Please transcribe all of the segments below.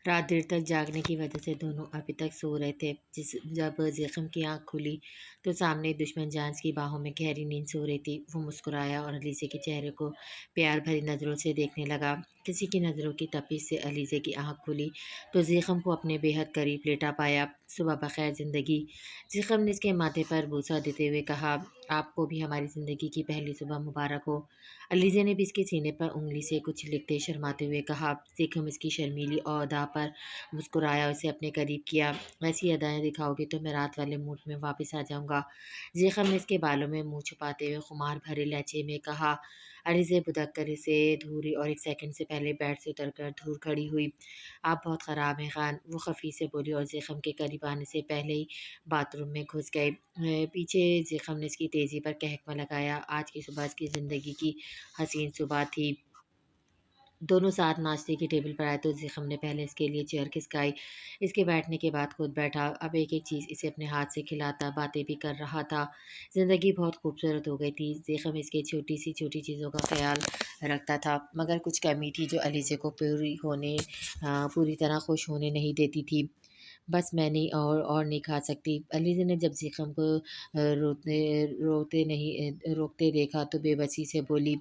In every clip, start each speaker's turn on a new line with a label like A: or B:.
A: रात देर तक जागने की वजह से दोनों अभी तक सो रहे थे। जब ज़ेख़म की आंख खुली तो सामने दुश्मन जांच की बाहों में गहरी नींद सो रही थी। वो मुस्कुराया और अलीज़े के चेहरे को प्यार भरी नज़रों से देखने लगा। किसी की नज़रों की तपिश से अलीज़े की आंख खुली तो ज़ेख़म को अपने बेहद करीब लेटा पाया। सुबह बखैर ज़िंदगी। ज़ेख़म ने इसके माथे पर बूसा देते हुए कहा, आपको भी हमारी ज़िंदगी की पहली सुबह मुबारक हो। अलीज़े ने भी इसके सीने पर उंगली से कुछ लिखते शर्माते हुए कहा। ज़ेख़म इसकी शर्मीली अदा पर मुस्कुराया और उसे अपने करीब किया। ऐसी अदाएँ दिखाओगे तो मैं रात वाले मूड में वापस आ जाऊँगा। ज़ेख़म ने इसके बालों में मुँह छुपाते हुए खुमार भरे लहजे में कहा। अलीज़े भुदक कर इसे घूरी और 1 सेकंड से पहले बेड से उतरकर दूर खड़ी हुई। आप बहुत ख़राब हैं ख़ान, वो ख़फ़ी से बोली और ज़ेख़म के करीब आने से पहले ही बाथरूम में घुस गए। पीछे ज़ेख़म ने इसकी तेज़ी पर कहकमा लगाया। आज की सुबह इसकी ज़िंदगी की हसीन सुबह थी। दोनों साथ नाश्ते की टेबल पर आए तो ज़ेख़म ने पहले इसके लिए चेयर खिसकाई। इसके बैठने के बाद खुद बैठा। अब एक-एक चीज़ इसे अपने हाथ से खिलाता, बातें भी कर रहा था। ज़िंदगी बहुत खूबसूरत हो गई थी। ज़ेख़म इसकी छोटी सी छोटी चीज़ों का ख़्याल रखता था, मगर कुछ कमी थी जो अलीज़े को पूरी तरह खुश होने नहीं देती थी। बस मैं नहीं और नहीं खा सकती। अलीज़ा ने जब ज़ेख़म को रोकते देखा तो बेबसी से बोली,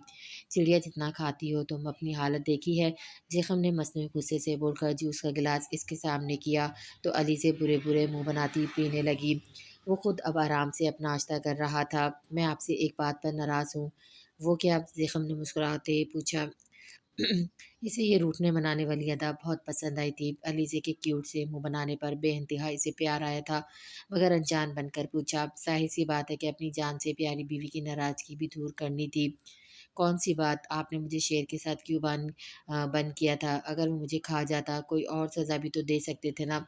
A: चिड़िया जितना खाती हो तुम, अपनी हालत देखी है? ज़ेख़म ने मसनूई गुस्से से बोलकर जूस का गिलास इसके सामने किया तो अलीज़ा बुरे-बुरे मुँह बनाती पीने लगी। वो खुद अब आराम से अपना नाश्ता कर रहा था। मैं आपसे एक बात पर नाराज़ हूँ। वो क्या? ज़ेख़म ने मुस्कुराते हुए पूछा। इसे ये रूठने मनाने वाली अदा बहुत पसंद आई थी। अलीज़े के क्यूट से मुँह बनाने पर बेइंतहा इसे प्यार आया था, मगर अनजान बनकर पूछा, ज़ाहिर-सी बात है कि अपनी जान से प्यारी बीवी की नाराज़गी भी दूर करनी थी। कौन-सी बात? आपने मुझे शेर के साथ क्यों बंद किया था? अगर वो मुझे खा जाता, कोई और सज़ा भी तो दे सकते थे ना?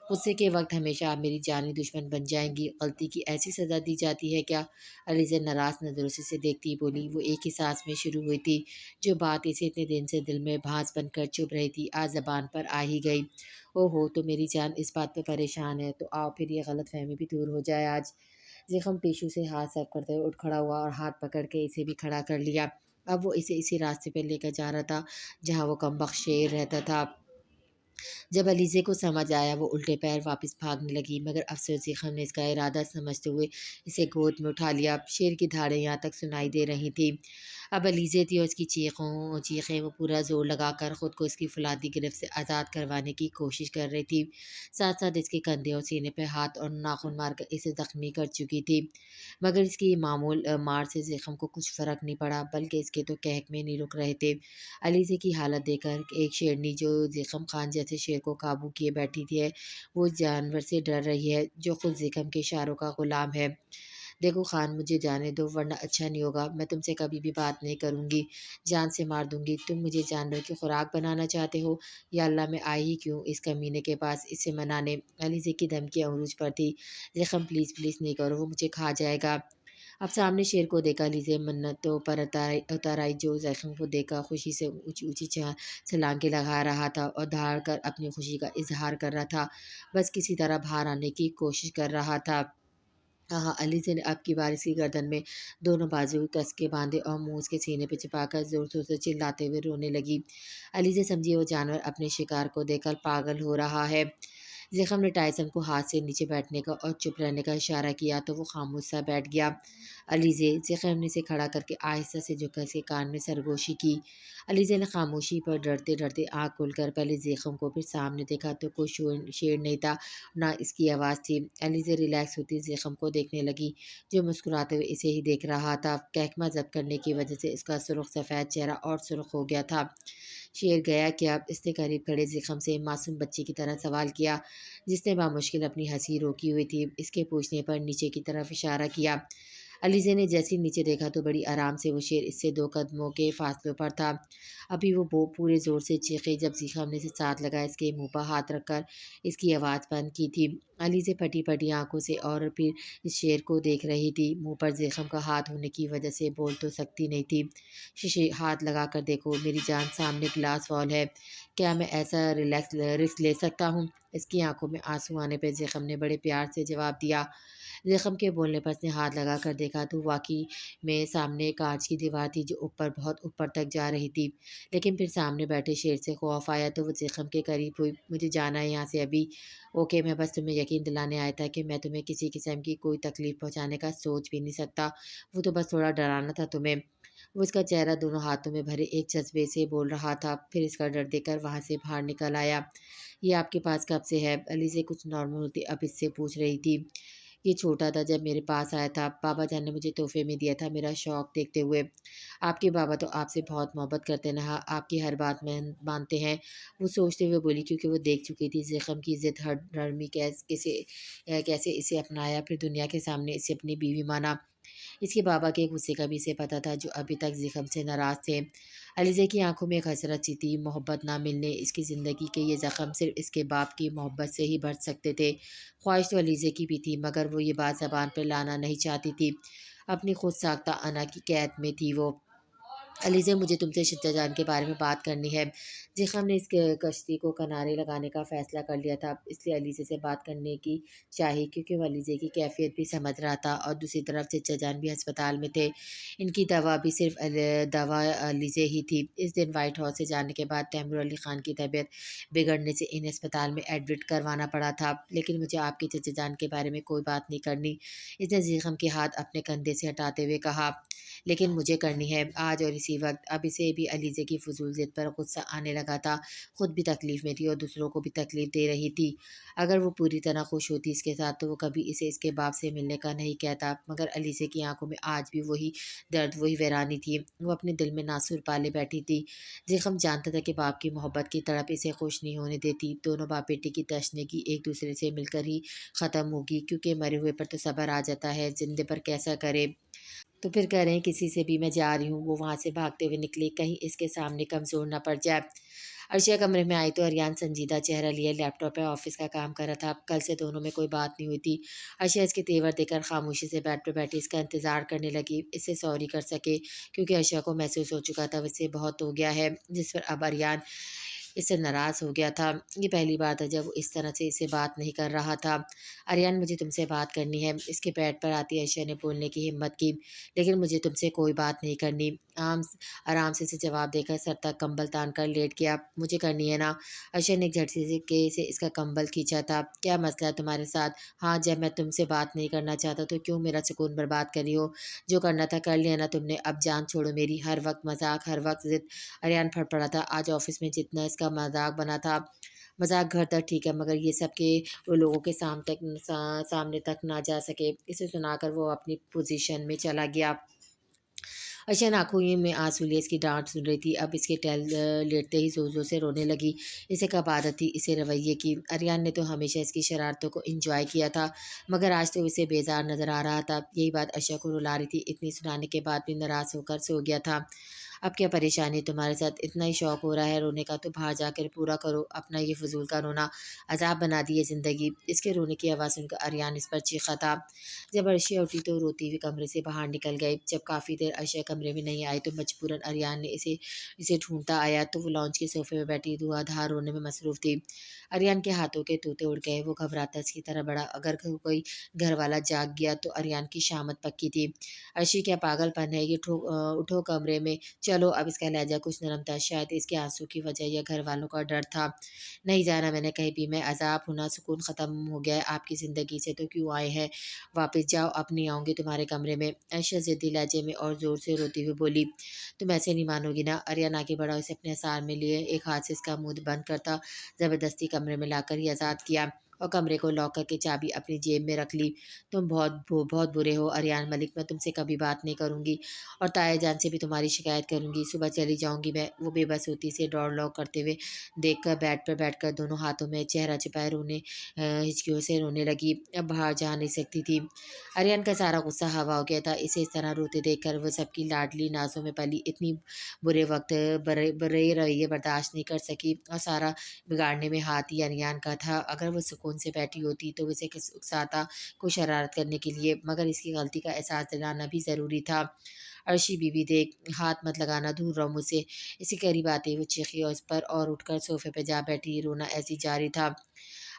A: गुस्से के वक़्त हमेशा आप मेरी जानी दुश्मन बन जाएँगी। गलती की ऐसी सज़ा दी जाती है क्या? अलीज़ा नाराज़ नज़रों से इसे देखती ही बोली। वो एक ही साँस में शुरू हुई थी। जो बात इसे इतने दिन से दिल में भांस बनकर चुभ रही थी, आज ज़बान पर आ ही गई। ओहो! तो मेरी जान इस बात पे परेशान है, तो आओ फिर ये गलतफ़हमी भी दूर हो जाए आज। ज़ेख़म टिश्यू से हाथ साफ करते हुए उठ खड़ा हुआ और हाथ पकड़ के इसे भी खड़ा कर लिया। अब वो इसे इसी रास्ते पे लेकर जा रहा था, जहाँ वो कमबख्त शेर रहता था। जब अलीज़े को समझ आया वो उल्टे पैर वापस भागने लगी, मगर अफ़सोस ज़ेख़म ने इसका इरादा समझते हुए इसे गोद में उठा लिया। शेर की धाड़ें यहाँ तक सुनाई दे रही थीं। अब अलीज़े थी और इसकी चीखें वो पूरा ज़ोर लगाकर ख़ुद को इसकी फ़ौलादी गिरफ़्त से आज़ाद करवाने की कोशिश कर रही थी। साथ-साथ इसके कंधे और सीने पे हाथ और नाख़ुन मारकर इसे ज़ख्मी कर चुकी थी। मगर इसकी मार से ज़ेख़म को कुछ फ़र्क नहीं पड़ा, बल्कि इसके तो कहकमे नहीं रुक रहे थे। अलीज़े की हालत देखकर एक शेरनी जो ज़ेख़म ख़ान जैसे शेर को काबू किए बैठी थी है, वो इस जानवर से डर रही है जो खुद ज़ेख़म के इशारों का ग़ुलाम है। देखो ख़ान, मुझे जाने दो वरना अच्छा नहीं होगा। मैं तुमसे कभी भी बात नहीं करूँगी, जान से मार दूँगी। तुम मुझे जानवर की खुराक बनाना चाहते हो? या अल्लाह, मैं आई ही क्यों इस कमीने के पास इसे मनाने? अलीज़े की धमकियाँ अरूज पर थी। ज़ेख़म, प्लीज़ प्लीज़ नहीं करो, वो मुझे खा जाएगा। अब सामने शेर को देखा अलीज़े मन्नतों पर उतर आई जो ज़ेख़म को देखकर खुशी से ऊँची-ऊँची छलांगे लगा रहा था और दहाड़ कर अपनी खुशी का इज़हार कर रहा था। बस किसी तरह बाहर आने की कोशिश कर रहा था। हाँ, अलीज़े ने अब की बार इसकी गर्दन में दोनों बाजू कस के बाँधे और मुँह उसके सीने पे छिपाकर ज़ोर-ज़ोर से चिल्लाते हुए रोने लगी। अलीज़े समझी वो जानवर अपने शिकार को देखकर पागल हो रहा है। ज़ेख़म ने टायसन को हाथ से नीचे बैठने का और चुप रहने का इशारा किया तो वो खामोश सा बैठ गया। अलीज़े, ज़ेख़म ने इसे खड़ा करके आहिस्ता से झुककर इसके कान में सरगोशी की। अलीज़े ने खामोशी पर डरते-डरते आँख खोलकर पहले ज़ेख़म को फिर सामने देखा तो कोई शेर नहीं था, ना इसकी आवाज़ थी। अलीज़े रिलैक्स होती ज़ेख़म को देखने लगी, जो मुस्कुराते हुए इसे ही देख रहा था। कहकमा ज़ब्त करने की वजह से इसका सुर्ख़ सफ़ेद चेहरा और सुर्ख़ हो गया था। शेर गया क्या? इसने करीब खड़े ज़ेख़म से मासूम बच्चे की तरह सवाल किया, जिसने बामुश्किल अपनी हँसी रोकी हुई थी। इसके पूछने पर नीचे की तरफ इशारा किया। अलीज़े ने जैसे ही नीचे देखा तो बड़ी आराम से वो शेर इससे 2 कदमों के फासले पर था। अभी वो पूरे ज़ोर से चीखे जब ज़ेख़म ने इसे साथ लगाए इसके मुँह पर हाथ रखकर इसकी आवाज़ बंद की थी। अलीज़े फटी-फटी आँखों से और फिर इस शेर को देख रही थी। मुँह पर ज़ेख़म का हाथ होने की वजह से बोल तो सकती नहीं थी। शीशे हाथ लगा कर देखो मेरी जान, सामने ग्लास वॉल है। क्या मैं ऐसा रिस्क ले सकता हूँ? इसकी आँखों में आँसू आने पे ज़ेख़म ने बड़े प्यार से जवाब दिया। زخم کے بولنے پر اس نے ہاتھ لگا کر دیکھا تو واقعی میں سامنے کانچ کی دیوار تھی جو اوپر بہت اوپر تک جا رہی تھی، لیکن پھر سامنے بیٹھے شیر سے خوف آیا تو وہ زخم کے قریب ہوئی۔ مجھے جانا ہے یہاں سے ابھی۔ اوکے، میں بس تمہیں یقین دلانے آیا تھا کہ میں تمہیں کسی قسم کی کوئی تکلیف پہنچانے کا سوچ بھی نہیں سکتا، وہ تو بس تھوڑا ڈرانا تھا تمہیں۔ وہ اس کا چہرہ دونوں ہاتھوں میں بھرے ایک جذبے سے بول رہا تھا، پھر اس کا ڈر دیکھ کر وہاں سے باہر نکل آیا۔ یہ آپ کے پاس کب سے ہے؟ علی سے کچھ نارمل ہوتی اب اس سے پوچھ رہی تھی۔ یہ چھوٹا تھا جب میرے پاس آیا تھا، بابا جان نے مجھے تحفے میں دیا تھا میرا شوق دیکھتے ہوئے۔ آپ کے بابا تو آپ سے بہت محبت کرتے ہیں، آپ کی ہر بات میں مانتے ہیں، وہ سوچتے ہوئے بولی، کیونکہ وہ دیکھ چکی تھی زخم کی ضد ہر نرمی کیسے اسے اپنایا، پھر دنیا کے سامنے اسے اپنی بیوی مانا۔ اس کے بابا کے غصے کا بھی اسے پتہ تھا جو ابھی تک زخم سے ناراض تھے۔ علیزے کی آنکھوں میں ایک حسرت سی تھی، محبت نہ ملنے اس کی زندگی کے یہ زخم صرف اس کے باپ کی محبت سے ہی بھر سکتے تھے۔ خواہش تو علیزے کی بھی تھی، مگر وہ یہ بات زبان پر لانا نہیں چاہتی تھی، اپنی خود ساختہ انا کی قید میں تھی وہ۔ علیزے، مجھے تم سے شجا جان کے بارے میں بات کرنی ہے۔ زخم نے اس کشتی کو کنارے لگانے کا فیصلہ کر لیا تھا، اس لیے علیزے سے بات کرنے کی چاہی، کیونکہ وہ علیزے کی کیفیت بھی سمجھ رہا تھا اور دوسری طرف چچا جان بھی ہسپتال میں تھے، ان کی دوا بھی صرف دوا علیزے ہی تھی۔ اس دن وائٹ ہاؤس سے جانے کے بعد تیمور علی خان کی طبیعت بگڑنے سے انہیں اسپتال میں ایڈمٹ کروانا پڑا تھا، لیکن مجھے آپ کے چچا جان کے بارے میں کوئی بات نہیں کرنی، اس نے زخم کے ہاتھ اپنے کندھے سے ہٹاتے ہوئے کہا۔ لیکن مجھے کرنی ہے، آج اور اسی وقت۔ اب اسے بھی علیزے کی فضول ضد پر غصہ آنے لگا تھا، خود بھی تکلیف میں تھی اور دوسروں کو بھی تکلیف دے رہی تھی۔ اگر وہ پوری طرح خوش ہوتی اس کے ساتھ تو وہ کبھی اسے اس کے باپ سے ملنے کا نہیں کہتا، مگر علیزے کی آنکھوں میں آج بھی وہی درد، وہی ویرانی تھی، وہ اپنے دل میں ناسور پالے بیٹھی تھی۔ زخم جانتا تھا کہ باپ کی محبت کی تڑپ اسے خوش نہیں ہونے دیتی، دونوں باپ بیٹی کی تشنگی ایک دوسرے سے مل کر ہی ختم ہوگی، کیونکہ مرے ہوئے پر تو صبر آ جاتا ہے، زندے پر کیسا کرے؟ تو پھر کہہ رہے ہیں کسی سے بھی میں جا رہی ہوں۔ وہ وہاں سے بھاگتے ہوئے نکلی، کہیں اس کے سامنے کمزور نہ پڑ جائے۔ عرشیہ کمرے میں آئی تو اریان سنجیدہ چہرہ لیے لیپ ٹاپ پہ آفس کا کام کر رہا تھا، کل سے دونوں میں کوئی بات نہیں ہوئی تھی۔ عرشیہ اس کے تیور دیکھ کر خاموشی سے بیڈ پہ بیٹھی اس کا انتظار کرنے لگی، اس سے سوری کر سکے، کیونکہ عرشیہ کو محسوس ہو چکا تھا وہ اس سے بہت ہو گیا ہے، جس پر اب اریان اس سے ناراض ہو گیا تھا۔ یہ پہلی بار تھا جب وہ اس طرح سے اسے بات نہیں کر رہا تھا۔ اریان، مجھے تم سے بات کرنی ہے، اس کے پیٹ پر آتی عرشیہ نے بولنے کی ہمت کی، لیکن مجھے تم سے کوئی بات نہیں کرنی۔ آرام سے اسے جواب دے کر سر تک کمبل تان کر لیٹ گیا۔ مجھے کرنی ہے نا؟ عرشیہ نے ایک جھٹکے سے اس کا کمبل کھینچا تھا۔ کیا مسئلہ ہے تمہارے ساتھ؟ ہاں، جب میں تم سے بات نہیں کرنا چاہتا تو کیوں میرا سکون برباد کر رہی ہو؟ جو کرنا تھا کر لیا نا تم نے، اب جان چھوڑو میری، ہر وقت مذاق، ہر وقت ضد۔ اریان پھٹ پڑا تھا، آج آفس میں جتنا اس کا مذاق بنا تھا، مذاق گھر تک ٹھیک ہے مگر یہ سب کہ وہ لوگوں کے سامنے تک نہ جا سکے۔ اسے سنا کر وہ اپنی پوزیشن میں چلا گیا۔ عرشیہ آنکھوں میں آنسو لیے اس کی ڈانٹ سن رہی تھی، اب اس کے لیٹتے ہی زور زور سے رونے لگی۔ اسے کب عادت تھی اسے رویے کی؟ اریان نے تو ہمیشہ اس کی شرارتوں کو انجوائے کیا تھا، مگر آج تو اسے بیزار نظر آ رہا تھا۔ یہی بات عرشیہ کو رلا رہی تھی، اتنی سنانے کے بعد بھی ناراض ہو کر سو گیا تھا۔ اب کیا پریشانی تمہارے ساتھ؟ اتنا ہی شوق ہو رہا ہے رونے کا تو باہر جا کر پورا کرو، اپنا یہ فضول کا رونا عذاب بنا دی ہے زندگی۔ اس کے رونے کی آواز سن کر اریان اس پر چیخا تھا۔ جب عرشیہ اٹھی تو روتی ہوئی کمرے سے باہر نکل گئی۔ جب کافی دیر عرشیہ کمرے میں نہیں آئی تو مجبوراً اریان نے اسے ڈھونڈتا آیا تو وہ لانچ کے صوفے پہ بیٹھی دھواں دھار رونے میں مصروف تھی۔ اریان کے ہاتھوں کے طوطے اڑ گئے، وہ گھبراتا اس کی طرح بڑا، اگر کوئی گھر والا جاگ گیا تو اریان کی شامت پکی تھی۔ عرشی، کیا پاگل پن ہے یہ؟ اٹھو کمرے میں چلو۔ اب اس کا لہجہ کچھ نرم تھا، شاید اس کے آنسو کی وجہ یا گھر والوں کا ڈر تھا۔ نہیں جانا میں نے کہیں بھی، میں عذاب ہونا سکون ختم ہو گیا ہے آپ کی زندگی سے، تو کیوں آئے ہیں؟ واپس جاؤ، اب نہیں آؤں گی تمہارے کمرے میں، عرشیہ ضدی لہجے میں اور زور سے روتی ہوئی بولی۔ تم ایسے نہیں مانو گی نا؟ اریان آگے بڑھا، اسے اپنے اثار میں لیے ایک ہاتھ سے اس کا منہ بند کرتا زبردستی کمرے میں لا کر ہی آزاد کیا اور کمرے کو لاک کر کے چابی اپنی جیب میں رکھ لی۔ تم بہت برے ہو اریان ملک، میں تم سے کبھی بات نہیں کروں گی اور تایا جان سے بھی تمہاری شکایت کروں گی، صبح چلی جاؤں گی میں۔ وہ بے بس ہوتی سے ڈور لاک کرتے ہوئے دیکھ کر بیڈ پر بیٹھ کر دونوں ہاتھوں میں چہرہ چھپائے ہچکیوں سے رونے لگی، اب باہر جا نہیں سکتی تھی۔ اریان کا سارا غصہ ہوا ہو گیا تھا، اسے اس طرح روتے دیکھ کر وہ سب کی لاڈلی نازوں میں پلی اتنی برے رویے برداشت نہیں کر سکی اور سارا بگاڑنے میں ہاتھ ہی اریان کا تھا۔ اگر وہ سکون سے بیٹھی ہوتی تو اسے اکساتا کوئی شرارت کرنے کے لیے، مگر اس کی غلطی کا احساس دلانا بھی ضروری تھا۔ عرشی بیوی دیکھ، ہاتھ مت لگانا، دور رہو مجھ سے۔ اس کے قریب آتے ہی وہ چیخی اور اس پر اور اٹھ کر صوفے پہ جا بیٹھی، رونا ایسی جاری تھا۔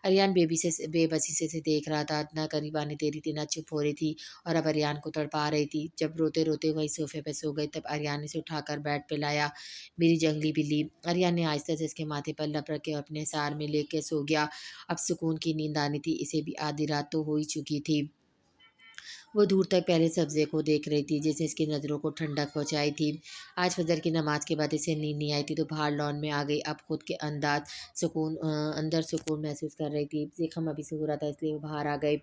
A: अरियान बेबसी से देख रहा था, ना करीब आने दे रही थी, ना चुप हो रही थी और अब अरियान को तड़पा रही थी। जब रोते-रोते वही सोफ़े पे सो गई, तब अरियान ने उसे उठाकर बेड पे लाया। मेरी जंगली बिल्ली, अरियान ने आहिस्ता से उसके माथे पर लप रख के अपने सार में लेके सो गया। अब सुकून की नींद आनी थी, इसे भी आधी रात तो हो ही चुकी थी। वो दूर तक पहले सब्ज़े को देख रही थी, जिसने इसकी नज़रों को ठंडक पहुँचाई थी। आज फ़जर की नमाज़ के बाद इसे नींद नहीं आई थी, तो बाहर लॉन में आ गई। अब खुद के अंदर सुकून महसूस कर रही थी। ज़िख़म अभी से हो रहा था, इसलिए वो बाहर आ गई।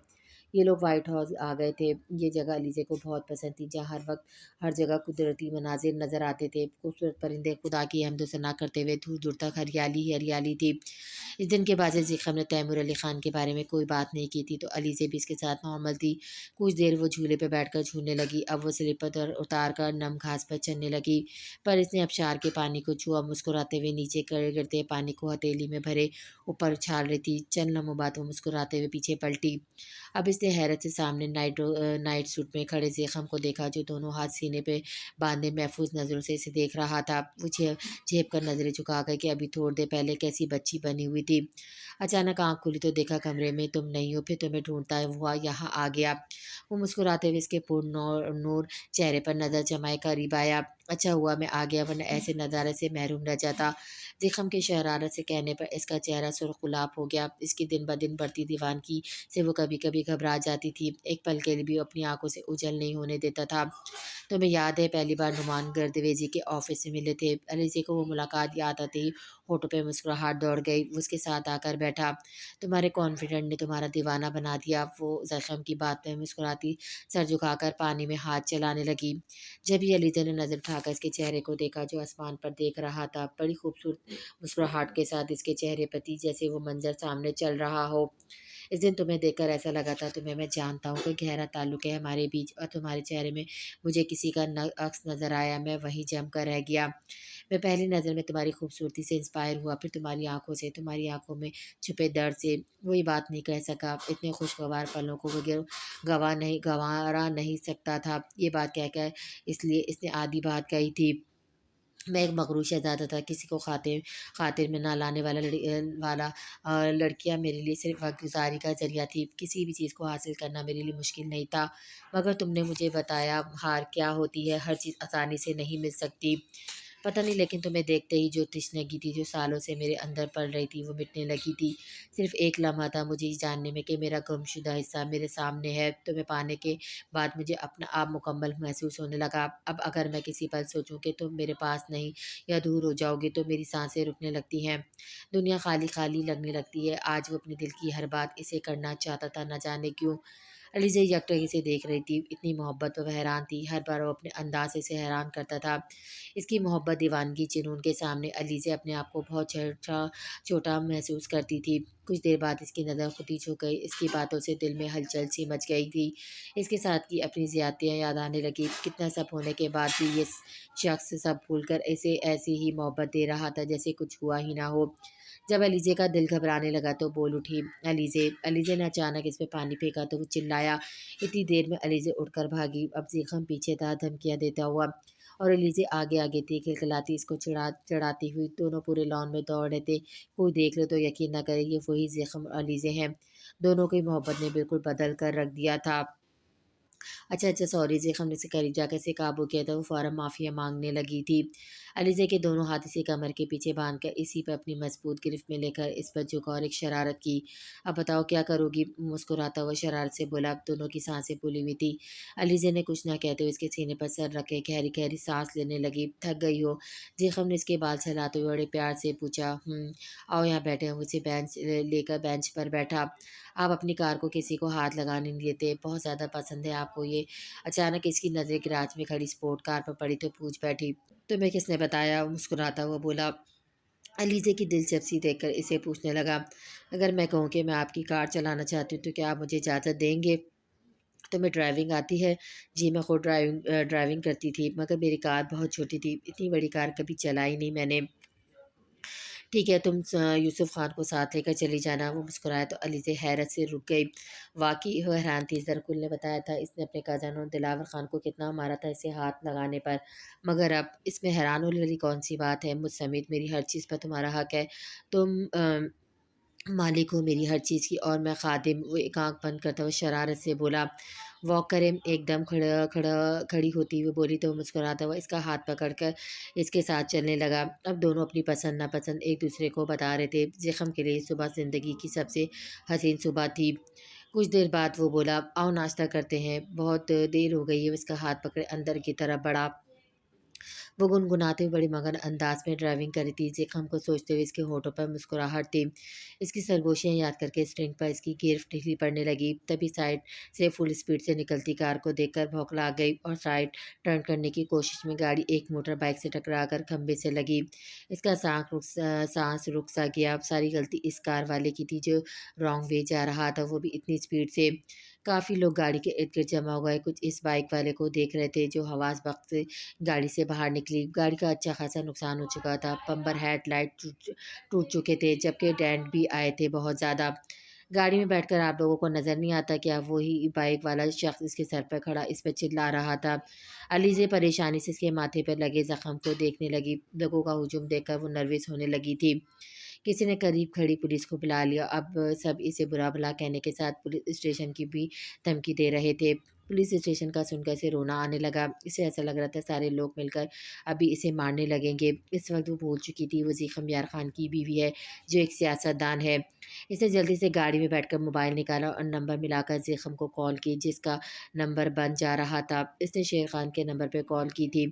A: ये लोग व्हाइट हाउस आ गए थे। ये जगह अलीज़े को बहुत पसंद थी, जहाँ हर वक़्त हर जगह कुदरती मनाज़िर नज़र आते थे। खूबसूरत परिंदे खुदा की हम्द सना करते हुए दूर-दूर तक हरियाली ही हरियाली थी। इस दिन के बाद से ज़िख़म ने तैमूर अली ख़ान के बारे में कोई बात नहीं की थी, तो अलीज़े भी इसके साथ नॉर्मल थी। कुछ देर वो झूले पे बैठकर झूलने लगी। अब वो स्लीपर उतार कर नम घास पर चलने लगी, पर इसने अबशार के पानी को छुआ। मुस्कुराते हुए नीचे गिरते पानी को हथेली में भरे ऊपर उछाल रही थी। चंद लम्हों बाद वो मुस्कुराते हुए पीछे पलटी। अब इसने हैरत से सामने नाइट सूट में खड़े ज़िख़म को देखा, जो दोनों हाथ सीने पे बांधे महफूज नज़रों से इसे देख रहा था। वो झेप कर नज़रें झुका कर कि अभी थोड़ी देर पहले कैसी बच्ची बनी हुई थी। अचानक आँख खुली तो देखा कमरे में तुम नहीं हो, फिर तुम्हें ढूँढता हुआ यहाँ आ गया। वो मुस्कुराते हुए इसके पूर्ण नूर चेहरे पर नज़र जमाए करीब आया। अच्छा हुआ मैं आ गया, वरना ऐसे नज़ारे से महरूम रह जाता। ज़िख़म की शरारत से कहने पर इसका चेहरा सुर्ख गुलाब हो गया। इसकी दिन ब दिन बढ़ती दीवानगी से वो कभी-कभी घबरा जाती थी। एक पल के लिए भी वो अपनी आँखों से ओझल नहीं होने देता था। तुम्हें याद है पहली बार नुमान गर्दवे जी के ऑफिस में मिले थे? अलीज़े को वो मुलाकात याद आते ही होठों पे मुस्कुराहट दौड़ गई। वो उसके साथ आकर बैठा। तुम्हारे कॉन्फिडेंट ने तुम्हारा दीवाना बना दिया। वो ज़ख़म की बात पे मुस्कुराती सर झुकाकर पानी में हाथ चलाने लगी। जब ही अलीज़ा ने नज़र उठाकर इसके चेहरे को देखा, जो आसमान पर देख रहा था, बड़ी खूबसूरत मुस्कुराहट के साथ इसके चेहरे पर थी, जैसे वो मंज़र सामने चल रहा हो। इस दिन तुम्हें देखकर ऐसा लगा था तुम्हें मैं जानता हूँ, कोई गहरा ताल्लुक है हमारे बीच, और तुम्हारे चेहरे में मुझे किसी का अक्स नज़र आया। मैं वहीं जम कर रह गया। मैं पहली नज़र में तुम्हारी खूबसूरती से इंस्पायर हुआ, फिर तुम्हारी आंखों में छुपे दर्द से। वही बात नहीं कह सका। इतने खुशगवार पलों को गंवारा नहीं सकता था। ये बात कहकर इसलिए इसने आधी बात कही थी। मैं एक मगरूर शहज़ादा था, किसी को खातिर में ना लाने वाला लड़कियाँ मेरे लिए सिर्फ़ वक़्त गुज़ारी का ज़रिया थी। किसी भी चीज़ को हासिल करना मेरे लिए मुश्किल नहीं था, मगर तुमने मुझे बताया हार क्या होती है। हर चीज़ आसानी से नहीं मिल सकती। पता नहीं, लेकिन तुम्हें देखते ही जो तशनगी थी, जो सालों से मेरे अंदर पल रही थी, वो मिटने लगी थी। सिर्फ़ एक लम्हा था मुझे ये जानने में कि मेरा गुमशुदा हिस्सा मेरे सामने है। तुम्हें पाने के बाद मुझे अपना आप मुकम्मल महसूस होने लगा। अब अगर मैं किसी पल सोचूं कि तुम मेरे पास नहीं या दूर हो जाओगे, तो मेरी सांसें रुकने लगती हैं। दुनिया खाली खाली लगने लगती है। आज वो अपने दिल की हर बात इसे करना चाहता था, न जाने क्यों। अलीज़ा यकटकी से देख रही थी। इतनी मोहब्बत पर वह हैरान थी। हर बार वो अपने अंदाज से इसे हैरान करता था। इसकी मोहब्बत, दीवानगी, जुनून के सामने अलीज़ा अपने आप को बहुत छोटा महसूस करती थी। कुछ देर बाद इसकी नज़र खुद ही झुक गई। इसकी बातों से दिल में हलचल सी मच गई थी। इसके साथ की अपनी ज़्यादतियाँ याद आने लगी। कितना सब होने के बाद भी ये शख्स सब भूलकर इसे ऐसी ही मोहब्बत दे रहा था, जैसे कुछ हुआ ही ना हो। जब अलीज़े का दिल घबराने लगा तो बोल उठी, अलीज़े। अलीज़े ने अचानक इस पे पानी फेंका तो वो चिल्लाया। इतनी देर में अलीज़े उठकर भागी। अब ज़िख़म पीछे था, धमकियाँ देता हुआ, और अलीज़े आगे-आगे थी, खिलखिलाती इसको चिढ़ाती हुई। दोनों पूरे लॉन में दौड़ रहे थे। कोई देख ले तो यकीन न करे ये वही ज़िख़म और अलीज़े हैं। दोनों की मोहब्बत ने बिल्कुल बदल कर रख दिया था। अच्छा, सॉरी जी, हमने से करीब जाकर इसे काबू किया था। वो फ़ौरन माफ़िया माँगने लगी थी। अलीज़ा के दोनों हाथ इसे कमर के पीछे बाँधकर इसी पे अपनी मज़बूत गिरफ्त में लेकर इस पर झुका और एक शरारत की। अब बताओ क्या करोगी? मुस्कुराता हुआ शरारत से बोला। अब दोनों की साँसें फूली हुई थी। अलीज़ा ने कुछ न कहते हुए इसके सीने पर सर रख के गहरी-गहरी साँस लेने लगी। थक गई हो? ज़िख़म ने इसके बाल सहलाते हुए बड़े प्यार से पूछा। आओ यहाँ बैठे। वो इसे लेकर बेंच पर बैठा। आप अपनी कार को किसी को हाथ लगाने नहीं देते, बहुत ज़्यादा पसंद है आपको ये। अचानक इसकी नज़रें गैराज में खड़ी स्पोर्ट कार पर पड़ी तो पूछ बैठी, तुम्हें किसने बताया? मुस्कुराता हुआ बोला। अलीज़े की दिलचस्पी देखकर इसे पूछने लगा, अगर मैं कहूँ कि मैं आपकी कार चलाना चाहती हूँ, तो क्या आप मुझे इजाज़त देंगे? तुम्हें ड्राइविंग आती है? जी, मैं खुद ड्राइविंग करती थी, मगर मेरी कार बहुत छोटी थी, इतनी बड़ी कार कभी चलाई नहीं मैंने। ठीक है, तुम यूसुफ़ ख़ान को साथ लेकर चली जाना। वो मुस्कुराया तो अलीज़ा हैरत से रुक गई। वाक़ई वो हैरान थी। ज़रकुल ने बताया था इसने अपने कज़न और दिलावर ख़ान को कितना मारा था इसे हाथ लगाने पर, मगर अब इसमें हैरान होने वाली कौन-सी बात है? मुझ समेत मेरी हर चीज़ पर तुम्हारा हक़ है। तुम مالک ہوں میری ہر چیز کی اور میں خادم۔ وہ ایک آنکھ بند کرتا ہوا شرارت سے بولا۔ واکر ایک دم کھڑی ہوتی ہوئی بولی تو وہ مسکراتا ہوا اس کا ہاتھ پکڑ کر اس کے ساتھ چلنے لگا۔ اب دونوں اپنی پسند ناپسند ایک دوسرے کو بتا رہے تھے۔ زخم کے لیے صبح زندگی کی سب سے حسین صبح تھی۔ کچھ دیر بعد وہ بولا، آؤ ناشتہ کرتے ہیں، بہت دیر ہو گئی ہے۔ اس کا ہاتھ پکڑے اندر کی طرف بڑھا۔ وہ گنگناتے ہوئے بڑی مگن انداز میں ڈرائیونگ کر رہی تھی۔ زخم کو سوچتے ہوئے اس کے ہونٹوں پر مسکراہٹ تھی۔ اس کی سرگوشیاں یاد کر کے اسٹرنگ پر اس کی گرفت ڈھیلی پڑنے لگی۔ تبھی سائڈ سے فل اسپیڈ سے نکلتی کار کو دیکھ کر بھوکلا گئی اور سائڈ ٹرن کرنے کی کوشش میں گاڑی ایک موٹر بائیک سے ٹکرا کر کھمبے سے لگی۔ اس کا سانس رک سا گیا۔ ساری غلطی اس کار والے کی تھی جو رانگ وے جا رہا تھا، وہ بھی اتنی اسپیڈ سے۔ کافی لوگ گاڑی کے ارد گرد جمع ہو گئے۔ کچھ اس بائک والے کو دیکھ رہے تھے جو حواس بخت سے گاڑی سے باہر نکلی۔ گاڑی کا اچھا خاصا نقصان ہو چکا تھا۔ بمپر ہیڈ لائٹ ٹوٹ چکے تھے جبکہ ڈینٹ بھی آئے تھے بہت زیادہ۔ گاڑی میں بیٹھ کر آپ لوگوں کو نظر نہیں آتا کیا وہی بائک والا شخص اس کے سر پر کھڑا اس پہ چلا رہا تھا؟ علیزے پریشانی سے اس کے ماتھے پر لگے زخم کو دیکھنے لگی۔ لوگوں کا ہجوم دیکھ کر وہ نروس ہونے لگی تھی۔ کسی نے قریب کھڑی پولیس کو بلا لیا۔ اب سب اسے برا بھلا کہنے کے ساتھ پولیس اسٹیشن کی بھی دھمکی دے رہے تھے۔ پولیس اسٹیشن کا سن کر اسے رونا آنے لگا۔ اسے ایسا لگ رہا تھا سارے لوگ مل کر ابھی اسے مارنے لگیں گے۔ اس وقت وہ بھول چکی تھی وہ زیخم یار خان کی بیوی ہے جو ایک سیاست دان ہے۔ اس نے جلدی سے گاڑی میں بیٹھ کر موبائل نکالا اور نمبر ملا کر زیخم کو کال کی جس کا نمبر بند جا رہا تھا۔ اس نے شیر خان کے نمبر پہ کال کی تھی۔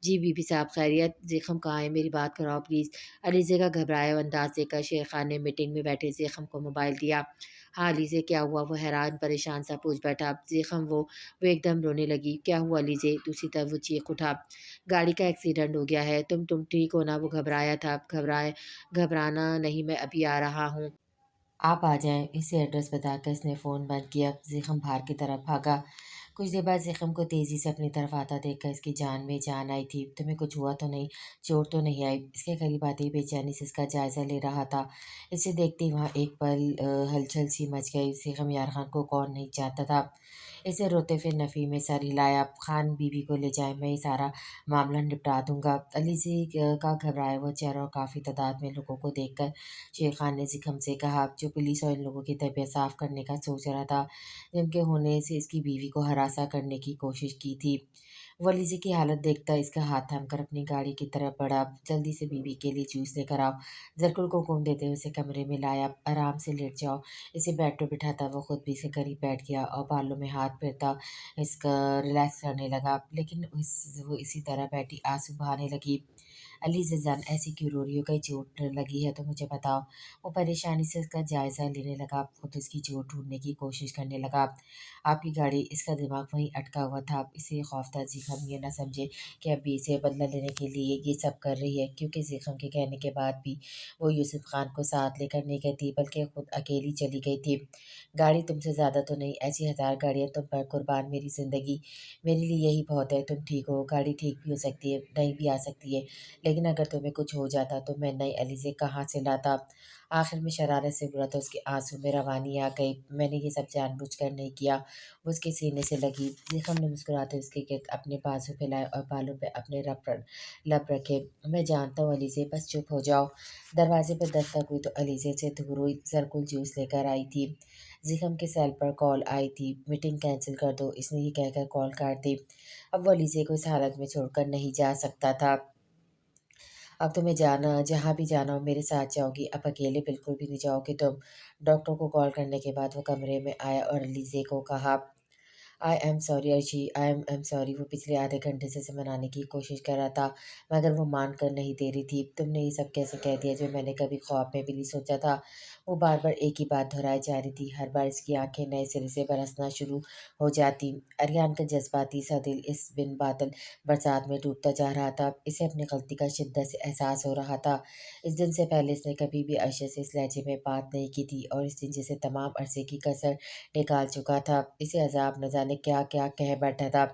A: جی بی بی صاحب خیریت؟ زیخم کہاں ہے؟ میری بات کراؤ پلیز۔ علیزے کا گھبرایا ہوا انداز دیکھ کر شیر خان نے میٹنگ میں بیٹھے زیخم کو موبائل دیا۔ ہاں علیزے کیا ہوا؟ وہ حیران پریشان سا پوچھ بیٹھا۔ زیخم وہ ایک دم رونے لگی۔ کیا ہوا علیزے؟ دوسری طرف وہ چیخ اٹھا، گاڑی کا ایکسیڈنٹ ہو گیا ہے۔ تم ٹھیک ہو نا؟ وہ گھبرایا تھا۔ گھبرانا نہیں، میں ابھی آ رہا ہوں، آپ آ جائیں۔ اسے ایڈریس بتا کر اس نے فون بند کیا۔ زیخم باہر کی طرف بھاگا۔ کچھ دیر بعد زیخم کو تیزی سے اپنی طرف آتا دیکھ کر اس کی جان میں جان آئی تھی۔ تمہیں کچھ ہوا تو نہیں؟ چوٹ تو نہیں آئی؟ اس کے قریب آتے ہی بے چینی سے اس کا جائزہ لے رہا تھا۔ اسے دیکھتے ہی وہاں ایک پل ہلچل سی مچ گئی۔ زیخم یار خان کو کون نہیں چاہتا تھا؟ اسے روتے پھر نفی میں سر ہلایا۔ خان بیوی کو لے جائیں، میں یہ سارا معاملہ نپٹا دوں گا۔ علیزی کا گھبرایا ہوا چہرہ اور کافی تعداد میں لوگوں کو دیکھ کر شیر خان نے زیخم سے کہا جو پولیس اور ان لوگوں کی طبیعت صاف کرنے کا سوچ رہا تھا جن کے ہونے سے اس کی بیوی کو ہراساں کرنے کی کوشش کی تھی۔ وہ علیزی کی حالت دیکھتا اس کا ہاتھ تھام کر اپنی گاڑی کی طرف بڑھا۔ جلدی سے بیوی کے لیے جوس لے کر آؤ۔ زرکل کو حکم دیتے ہوئے اسے کمرے میں لایا۔ آرام سے لیٹ جاؤ۔ اسے بیڈ پر بٹھاتا وہ خود بھی اس کے قریب بیٹھ گیا اور بالوں میں ہاتھ پھرتا اس کا ریلیکس کرنے لگا، لیکن وہ اسی طرح بیٹھی آنسو بہانے لگی۔ علیزہ جان ایسی کیوں رو رہی ہو؟ کہیں چوٹ لگی ہے تو مجھے بتاؤ۔ وہ پریشانی سے اس کا جائزہ لینے لگا، خود اس کی چوٹ ڈھونڈنے کی کوشش کرنے لگا۔ آپ کی گاڑی، اس کا دماغ وہیں اٹکا ہوا تھا۔ اسے خوف تھا زیخم یہ نہ سمجھے کہ ابھی اسے بدلہ لینے کے لیے یہ سب کر رہی ہے، کیونکہ زیخم کے کہنے کے بعد بھی وہ یوسف خان کو ساتھ لے کر نہیں گئی تھی بلکہ خود اکیلی چلی گئی تھی۔ گاڑی تم سے زیادہ تو نہیں، ایسی ہزار گاڑیاں تم پر قربان، میری زندگی میرے لیے یہی بہت ہے۔ تم ٹھیک ہو، گاڑی ٹھیک بھی ہو سکتی ہے، نہیں بھی آ سکتی ہے، لیکن اگر تمہیں کچھ ہو جاتا تو میں نئی علیزے کہاں سے لاتا؟ آخر میں شرارت سے برا تو اس کے آنسو میں روانی آ گئی۔ میں نے یہ سب جان بوجھ کر نہیں کیا۔ وہ اس کے سینے سے لگی۔ زیخم نے مسکراتے اس کے گرد اپنے بازو پھیلائے اور بالوں پہ اپنے لب رکھے۔ میں جانتا ہوں علیزے، بس چپ ہو جاؤ۔ دروازے پر دستک ہوئی تو علیزے سے دور ہوئی۔ زرکل جوس لے کر آئی تھی۔ زیخم کے سیل پر کال آئی تھی، میٹنگ کینسل کر دو۔ اس نے یہ کہہ کر کال کاٹ دی۔ اب وہ علیزے کو اس حالت میں چھوڑ کر نہیں جا سکتا تھا۔ اب تمہیں جہاں بھی جانا ہو میرے ساتھ جاؤ گی، اب اکیلے بالکل بھی نہیں جاؤ گے تم۔ ڈاکٹر کو کال کرنے کے بعد وہ کمرے میں آیا اور علیزے کو کہا I am sorry Arshi, I am sorry. وہ پچھلے آدھے گھنٹے سے اسے منانے کی کوشش کر رہا تھا مگر وہ مان کر نہیں دے رہی تھی۔ تم نے یہ سب کیسے کہہ دیا جو میں نے کبھی خواب میں بھی نہیں سوچا تھا؟ وہ بار بار ایک ہی بات دہرائے جا رہی تھی۔ ہر بار اس کی آنکھیں نئے سرے سے برسنا شروع ہو جاتی۔ اریان کا جذباتی سا دل اس بن بادل برسات میں ڈوبتا جا رہا تھا۔ اسے اپنی غلطی کا شدت سے احساس ہو رہا تھا۔ اس دن سے پہلے اس نے کبھی بھی عرشے سے اس لہجے میں بات نہیں کی تھی اور اس دن جسے تمام عرصے کی کسر نکال چکا تھا، اسے عذاب نہ جانے کیا کیا کہہ بیٹھا تھا۔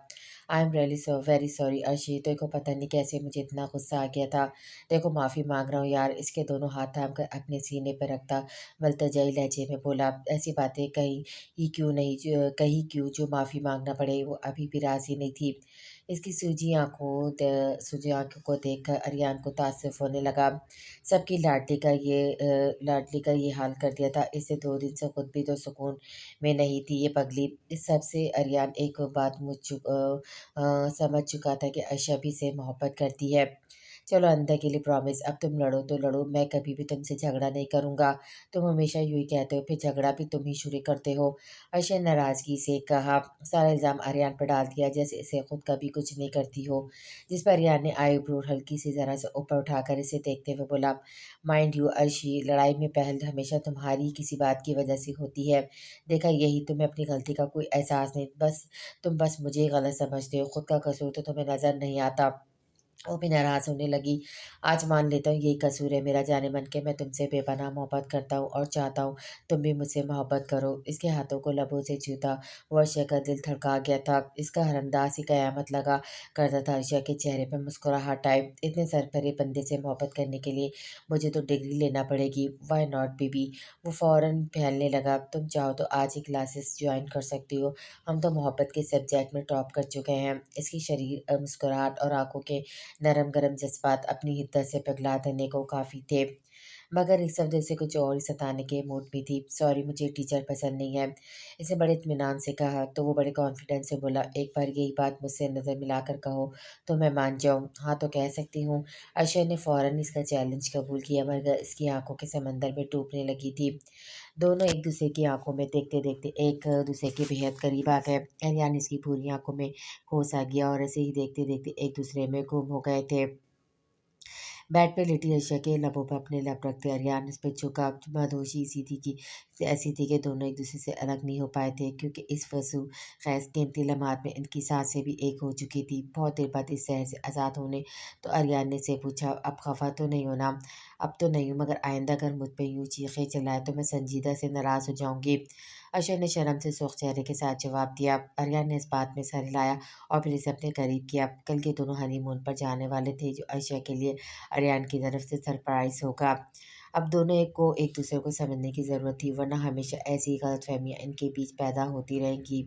A: I am really so very sorry Arshi, तेरे को पता नहीं कैसे मुझे इतना गुस्सा आ गया था। तेरे को माफ़ी मांग रहा हूँ यार। इसके दोनों हाथ थाम कर अपने सीने पर रखता मल्तजाई लहजे में बोला, ऐसी बातें कही ही क्यों नहीं, कही क्यों जो माफ़ी मांगना पड़े। वो अभी भी राजी नहीं थी। इसकी सूजी आंखों को देखकर अरियान को तासुफ होने लगा। सबकी लाडली का ये हाल कर दिया था। इसे 2 दिन से खुद भी तो सुकून में नहीं थी ये पगली। इस सब से अरियान एक बात समझ चुका था कि अर्शा भी से मोहब्बत करती है। चलो अंदर के लिए प्रॉमिस, अब तुम लड़ो तो लड़ो, मैं कभी भी तुमसे झगड़ा नहीं करूंगा। तुम हमेशा यूं ही कहते हो, फिर झगड़ा भी तुम ही शुरू करते हो। अर्शा नाराजगी से कहा। सारा इल्ज़ाम आर्यन पर डाल दिया, जैसे इसे खुद कभी कुछ नहीं करती हो। जिस पर आर्यन ने आईब्रो हल्की सी जरा से ऊपर उठाकर इसे देखते हुए बोला, माइंड यू अर्शी, लड़ाई में पहल हमेशा तुम्हारी किसी बात की वजह से होती है। देखा, यही तुम्हें अपनी गलती का कोई एहसास नहीं, तुम बस मुझे ही गलत समझते हो। खुद का कसूर तो तुम्हें नजर नहीं आता। वो भी नाराज़ होने लगी। आज मान लेता हूँ यही कसूर है मेरा, जाने मन के मैं तुमसे बेपनाह मोहब्बत करता हूँ और चाहता हूँ तुम भी मुझसे मोहब्बत करो। इसके हाथों को लबों से छूता वो अर्शा का दिल धड़का गया था। इसका हर अंदाज ही कयामत लगा करता था। अर्शा के चेहरे पर मुस्कुराहट आई। इतने सरपरे बंदे से मोहब्बत करने के लिए मुझे तो डिग्री लेना पड़ेगी। Why not baby. वो फ़ौरन फैलने लगा। तुम चाहो तो आज ही क्लासेस ज्वाइन कर सकती हो। हम तो मोहब्बत के सब्जेक्ट में टॉप कर चुके हैं। इसकी शरीर मुस्कुराहट और आंखों के नरम गरम जज्बात अपनी हिद्दत से पिघला देने को काफ़ी थे। मगर इस सब से कुछ और ही सताने के मूड में थी। सॉरी, मुझे टीचर पसंद नहीं है। इसे बड़े इत्मीनान से कहा तो वो बड़े कॉन्फिडेंस से बोला, एक बार यही बात मुझसे नज़र मिलाकर कहो तो मैं मान जाऊँ। हाँ तो कह सकती हूँ। अशय ने फ़ौरन इसका चैलेंज कबूल किया, मगर इसकी आंखों के समंदर में डूबने लगी थी। दोनों एक दूसरे की आंखों में देखते देखते एक दूसरे के बेहद करीब आ गए। अरियान इसकी पूरी आंखों में खो सा गया और ऐसे ही देखते देखते एक दूसरे में गुम हो गए थे। बेड पे लेटी अर्शा के लबों पर अपने लब रखते अरियान उस पर झुका। मदहोशी ऐसी थी कि दोनों एक दूसरे से अलग नहीं हो पाए थे, क्योंकि इस फसू खैस कीमती लम्हात में इनकी सांसें भी एक हो चुकी थी। बहुत देर बाद इस शहर से आज़ाद होने तो अरियान ने से पूछा, अब खफा तो नहीं हो ना? अब तो नहीं हूँ, मगर आइंदा अगर मुझ पर यूँ चीखें चिल्लाए तो मैं संजीदा से नाराज़ हो जाऊँगी। अर्शा ने शर्म से सुर्ख चेहरे के साथ जवाब दिया। अरियान ने इस बात में सर हिलाया और फिर इसे अपने करीब किया। कल के दोनों हनीमून पर जाने वाले थे, जो अर्शा के लिए अरियान की तरफ से सरप्राइज़ होगा। अब दोनों एक दूसरे को समझने की ज़रूरत थी, वरना हमेशा ऐसी ही गलतफ़हमियाँ इनके बीच पैदा होती रहेंगी।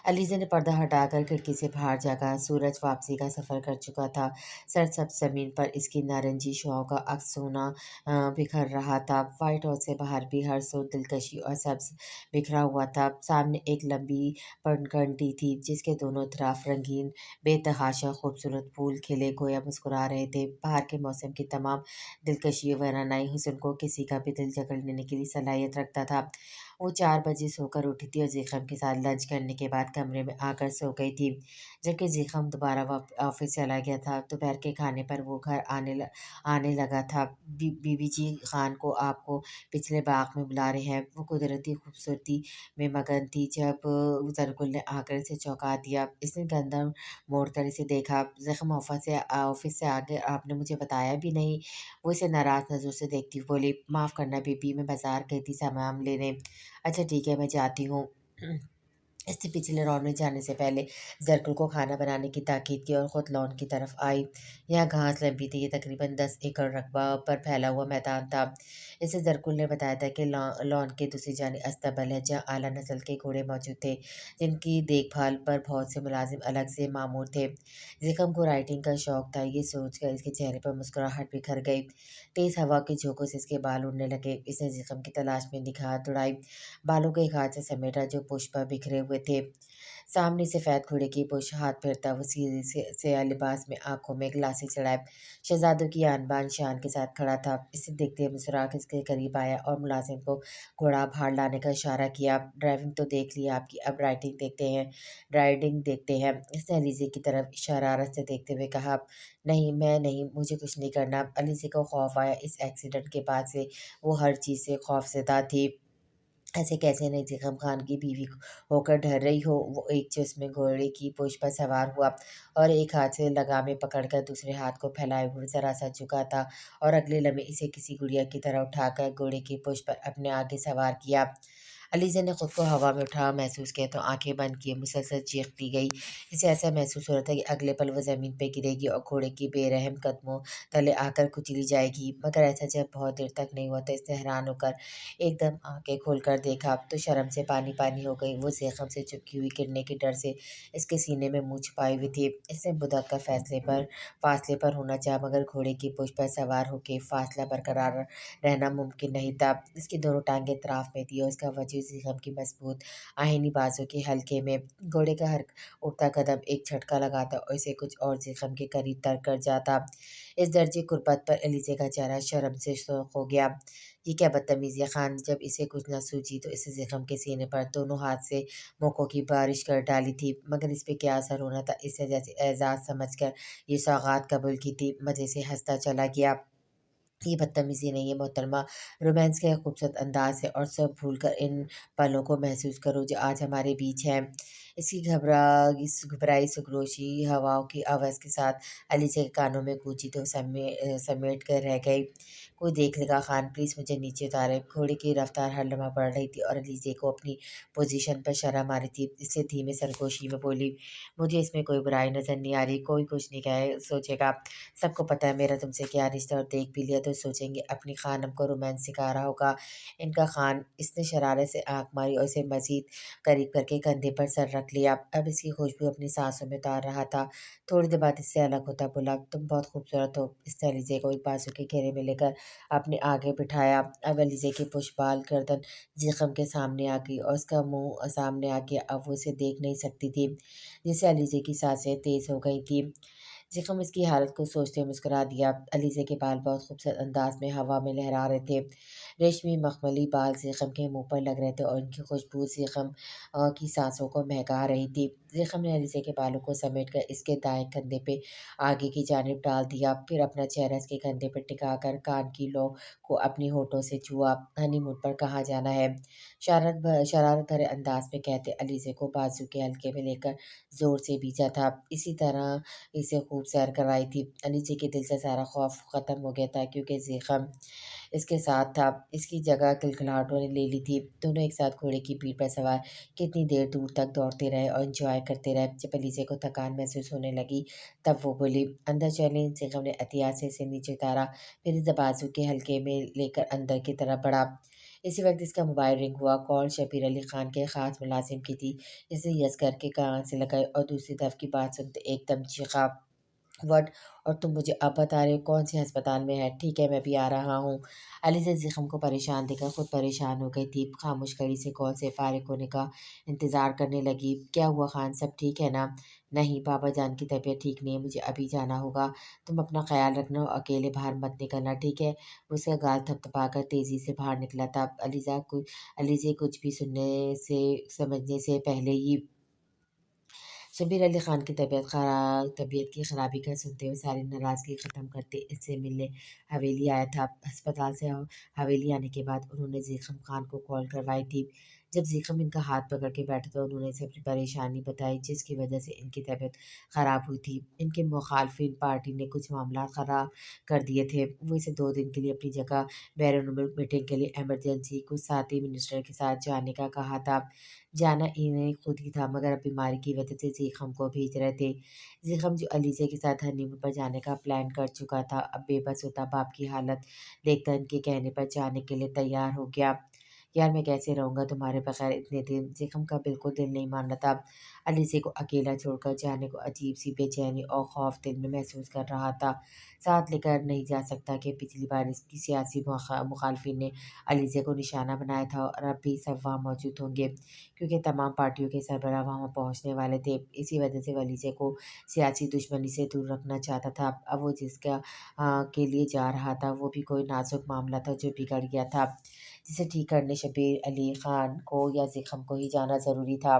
A: अलीज़ा ने पर्दा हटाकर खिड़की से बाहर झाँका। सूरज वापसी का सफ़र कर चुका था। सरसब्ज़ ज़मीन पर इसकी नारंगी शुआओं का अक्स सोना बिखर रहा था। व्हाइट हाउस से बाहर भी हर सो दिलकशी और सब्ज़ बिखरा हुआ था। सामने एक लंबी पगडंडी थी, जिसके दोनों तरफ रंगीन बेतहाशा खूबसूरत फूल खिले गोया मुस्कुरा रहे थे। बाहर के मौसम की तमाम दिलकशी वरनाई हुस्न को किसी का भी दिल जकड़ लेने की सलाहियत रखता था। वो 4 बजे सोकर उठी थी और ज़ीख़म के साथ लंच करने के बाद कमरे में आकर सो गई थी। जबकि ज़ीख़म दोबारा ऑफ़िस चला गया था। दोपहर के खाने पर वो घर आने लगा था। बीबी जी ख़ान को आपको पिछले बाग में बुला रहे हैं। वो कुदरती खूबसूरती में मगन थी जब ज़रगुल ने आकर इसे चौंका दिया। इसने गर्दन मोड़कर इसे देखा। ज़ीख़म ऑफ़िस से आ गए, आपने मुझे बताया भी नहीं। वो इसे नाराज़ नज़रों से देखती हुई बोली, माफ़ करना बीबी, मैं बाज़ार गई थी सामान लेने। अच्छा ठीक है, मैं जाती हूँ। इसने पिछले राउंड में जाने से पहले जरकुल को खाना बनाने की ताकीद की और ख़ुद लॉन की तरफ आई। यहाँ घास लंबी थी। ये तकरीबन 10 एकड़ रकबा पर फैला हुआ मैदान था। इसे जरकुल ने बताया था कि लॉन के दूसरी जानिब अस्तबल है, जहाँ आला नस्ल के घोड़े मौजूद थे, जिनकी देखभाल पर बहुत से मुलाजिम अलग से मामूर थे। ज़िकम को राइटिंग का शौक था। ये सोचकर इसके चेहरे पर मुस्कुराहट बिखर गई। तेज़ हवा के झोंकों से इसके बाल उड़ने लगे। इसने ज़िकम की तलाश में निगाह दौड़ाई। बालों को एक हाथ से समेटा जो पुष्प पर बिखरे हुए थे। सामने सफ़ेद घोड़े की पुश हाथ फेरता वो सीधे से स्याह लिबास में आंखों में ग्लासें चढ़ाए शहजादों की आन बान शान के साथ खड़ा था। इसे देखते हुए मुस्कुराकर इसके करीब आया और मुलाजिम को घोड़ा बाहर लाने का इशारा किया। ड्राइविंग तो देख ली आपकी, अब राइडिंग देखते हैं। इसने अलीज़े की तरफ शरारत से देखते हुए कहा, नहीं मैं नहीं, मुझे कुछ नहीं करना। अलीज़े को खौफ आया। इस एक्सीडेंट के बाद से वो हर चीज़ से खौफज़दा थी। ऐसे कैसे नहीं ज़िकम खान की बीवी होकर डर रही हो। वो एक जिसमें घोड़े की पूँछ पर सवार हुआ और एक हाथ से लगामें पकड़कर दूसरे हाथ को फैलाए हुए ज़रा-सा झुका था और अगले लम्हे इसे किसी गुड़िया की तरह उठाकर घोड़े की पूँछ पर अपने आगे सवार किया। अलीज़ा ने खुद को हवा में उठा महसूस किया तो आंखें बंद किए मुसलसल चीखती गई। इसे ऐसा महसूस हो रहा था कि अगले पल वो ज़मीन पे गिरेगी और घोड़े की बेरहम कदमों तले आकर कुचली जाएगी। मगर ऐसा जब बहुत देर तक नहीं हुआ तो इसने हैरान होकर एकदम आंखें खोलकर देखा तो शर्म से पानी पानी हो गई। वो ज़ख्म से चिपकी हुई गिरने के डर से इसके सीने में मुँह छुपाई हुई थी। इसने बुधक का फासले पर होना चाहा मगर घोड़े की पूँछ पर सवार होकर फासला बरकरार रहना मुमकिन नहीं था। इसकी दोनों टांगें तराफ में थी और उसका वजूद ज़िगम की मजबूत आहिनी बाजों के हल्के में। घोड़े का हर उठता कदम एक झटका लगाता और इसे कुछ और ज़िगम के करीब तर कर जाता। इस दर्जे कुर्बत पर एलिज़े का चेहरा शर्म से सुर्ख हो गया। ये क्या बदतमीज़ी है खान! जब इसे कुछ न सूझी तो इसे ज़िगम के सीने पर दोनों हाथ से मौकों की बारिश कर डाली थी, मगर इस पे क्या असर होना था, इसे जैसे एज़ाज़ समझकर ये सौगात कबूल की थी। मज़े से हँसता चला गया। ये बदतमीज़ी नहीं है मोहतरमा, रोमांस का एक खूबसूरत अंदाज़ है और सब भूलकर इन पलों को महसूस करो जो आज हमारे बीच हैं। इसकी इस घबराई सुगरोशी हवाओं की आवाज़ के साथ अलीजा के कानों में गूंजी तो समेट कर रह गई। कोई देख लेगा खान, प्लीज़ मुझे नीचे उतारे। घोड़े की रफ्तार हर लम्हा बढ़ रही थी और अलीजे को अपनी पोजीशन पर शर्म आ रही थी, इसलिए धीमे सरगोशी में बोली, मुझे इसमें कोई बुराई नज़र नहीं आ रही, कोई कुछ नहीं कहे सोचेगा। सबको पता है मेरा तुमसे क्या रिश्ता और देख भी लिया तो सोचेंगे अपनी खान हमको रोमांस सिखा रहा होगा। इनका खान, इसने शरारत से आंख मारी और इसे मजीद करीब करके कंधे पर सर रख लिया। अब इसकी खुशबू अपनी सांसों में उतार रहा था। थोड़ी देर बाद इससे अलग होता बोला, तुम बहुत खूबसूरत हो। इसने अलीजे को एक बाजू के घेरे में लेकर अपने आगे बिठाया। अब अलीजे की पुष्पाल गर्दन जिस्म के सामने आ गई और उसका मुंह सामने आ गया। अब वो इसे देख नहीं सकती थी, जिससे अलीजे की सांसें तेज हो गई थी। ज़िगम इसकी हालत को सोचते हुए मुस्कुरा दिया। अलीज़े के बाल बहुत खूबसूरत अंदाज में हवा में लहरा रहे थे। रेशमी मखमली बाल ज़िगम के मुंह पर लग रहे थे और उनकी खुशबू ज़िगम की सांसों को महका रही थी। ज़िगम ने अलीज़े के बालों को समेटकर इसके दाएं कंधे पे आगे की जानिब डाल दिया, फिर अपना चेहरा इसके कंधे पर टिकाकर कान की लौ को अपनी होठों से छुआ। हनीमून पर कहाँ जाना है? शरारत भरे अंदाज में कहते अलीज़े को बाजू के हल्के में लेकर जोर से भींचा था। इसी तरह इसे खूब सैर कराई थी। अनीचे के दिल से सारा खौफ ख़त्म हो गया था क्योंकि ज़िगम इसके साथ था। इसकी जगह खिलखिलाहटों ने ले ली थी। दोनों एक साथ घोड़े की पीठ पर सवार कितनी देर दूर तक दौड़ते रहे और एंजॉय करते रहे। जब अलीज़े को थकान महसूस होने लगी तब वो बोली, अंदर चलें। ज़िगम ने एहतियात से इसे नीचे उतारा, फिर इसे बाजू के हल्के में लेकर अंदर की तरफ बढ़ा। इसी वक्त इसका मोबाइल रिंग हुआ। कॉल शबीर अली खान के ख़ास मुलाजिम की थी। इसे यस करके कान से लगाई और दूसरी तरफ की बात सुनते एकदम चीखा, व्हाट? और तुम मुझे अब बता रहे हो कौन से अस्पताल में है? ठीक है, मैं भी आ रहा हूँ। अलीज़ा ज़िगम को परेशान देखकर खुद परेशान हो गई थी। खामोश कड़ी से कॉल से फ़ारिग होने का इंतज़ार करने लगी। क्या हुआ खान, सब ठीक है ना? नहीं, बाबा जान की तबीयत ठीक नहीं है, मुझे अभी जाना होगा। तुम अपना ख़्याल रखना और अकेले बाहर मत निकलना, ठीक है? उसका गाल थपथपाकर तेज़ी से बाहर निकला था। अलीज़ा कुछ भी सुनने से समझने से पहले ही शब्बीर अली खान की तबीयत की खराबी का सुनते हुए सारी नाराज़गी ख़त्म करते इससे मिलने हवेली आया था। अस्पताल से हवेली आने के बाद उन्होंने ज़िगम खान को कॉल करवाई थी। जब ज़िगम इनका हाथ पकड़ के बैठा तो उन्होंने इसे अपनी परेशानी बताई जिसकी वजह से इनकी तबीयत ख़राब हुई थी। इनके मुखालफिन पार्टी ने कुछ मामला ख़राब कर दिए थे। वो इसे 2 दिन के लिए अपनी जगह बैरून मुल्क मीटिंग के लिए इमरजेंसी कुछ साथी मिनिस्टर के साथ जाने का कहा था। जाना इन्हें खुद ही था मगर अब बीमारी की वजह से ज़िगम को भेज रहे थे। ज़िगम जो अलीज़ा के साथ हनीमून पर जाने का प्लान कर चुका था, अब बेबस होता बाप की हालत देखकर इनके कहने पर जाने के लिए तैयार हो गया। यार मैं कैसे रहूँगा तुम्हारे बगैर इतने दिन? ज़िगम का बिल्कुल दिल नहीं मान रहा था। अलीज़ा को अकेला छोड़कर जाने को अजीब-सी बेचैनी और खौफ दिल में महसूस कर रहा था। साथ लेकर नहीं जा सकता कि पिछली बार इसकी सियासी मुखालफिन ने अलीज़ा को निशाना बनाया था और अब भी सब वहाँ मौजूद होंगे। क्योंकि तमाम पार्टियों के सरबराह वहाँ पहुँचने वाले थे। इसी वजह से वलीजे को सियासी दुश्मनी से दूर रखना चाहता था। अब वो के लिए जा रहा था वो भी कोई नाजुक मामला था जो बिगड़ गया था, जिसे ठीक करने शब्बीर अली खान को या ज़िगम को ही जाना ज़रूरी था।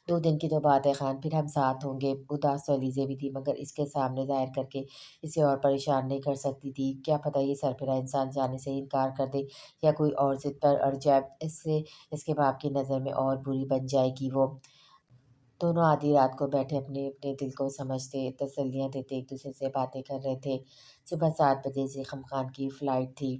A: 2 दिन की तो बात है खान, फिर हम साथ होंगे। उदास तो अलीज़ा भी थी मगर इसके सामने ज़ाहिर करके इसे और परेशान नहीं कर सकती थी। क्या पता ये सरफिरा इंसान जाने से इनकार कर दे या कोई और ज़िद पर अड़ जाए। इससे इसके बाप की नज़र में और बुरी बन जाएगी वो। दोनों आधी रात को बैठे अपने-अपने दिल को समझते, तसल्लियाँ देते, एक-दूसरे से बातें कर रहे थे। सुबह 7 बजे ज़िगम खान की फ़्लाइट थी।